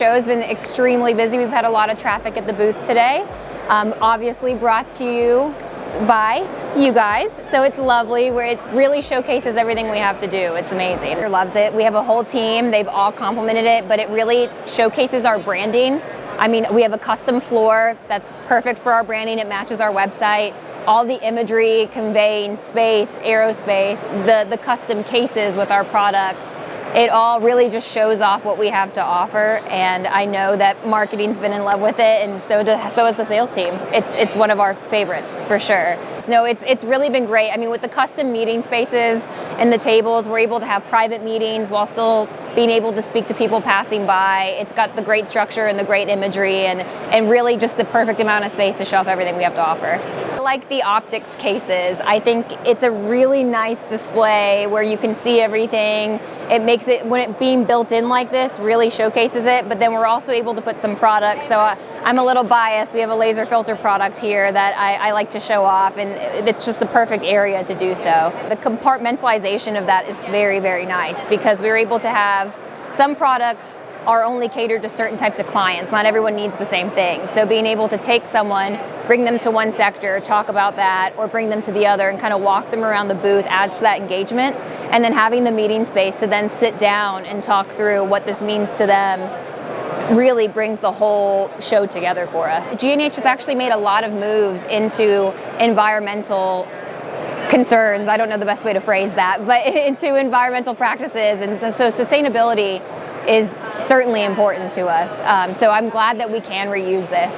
Show has been extremely busy. We've had a lot of traffic at the booth today. Obviously brought to you by you guys, so it's lovely where it really showcases everything we have to do. It's amazing. Everyone loves it. We have a whole team. They've all complimented it, but it really showcases our branding. I mean, we have a custom floor that's perfect for our branding. It matches our website. All the imagery, conveying space, aerospace, the custom cases with our products. It all really just shows off what we have to offer, and I know that marketing's been in love with it, and so has the sales team. It's one of our favorites for sure. No, it's really been great. I mean, with the custom meeting spaces and the tables, we're able to have private meetings while still being able to speak to people passing by. It's got the great structure and the great imagery, and really just the perfect amount of space to show off everything we have to offer. I like the optics cases. I think it's a really nice display where you can see everything. It makes it, when it being built in like this, really showcases it, but then we're also able to put some products. So I'm a little biased. We have a laser filter product here that I like to show off, and it's just the perfect area to do so. The compartmentalization of that is very, very nice because we're able to have some products are only catered to certain types of clients. Not everyone needs the same thing. So being able to take someone, bring them to one sector, talk about that, or bring them to the other and kind of walk them around the booth adds to that engagement. And then having the meeting space to then sit down and talk through what this means to them really brings the whole show together for us. G&H has actually made a lot of moves into environmental concerns. I don't know the best way to phrase that, but into environmental practices. And so sustainability is certainly important to us. So I'm glad that we can reuse this.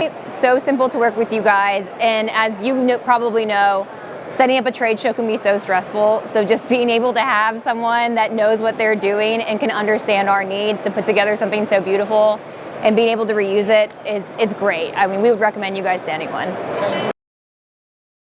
It's so simple to work with you guys. And as you probably know, setting up a trade show can be so stressful. So just being able to have someone that knows what they're doing and can understand our needs to put together something so beautiful and being able to reuse it is great. I mean, we would recommend you guys to anyone.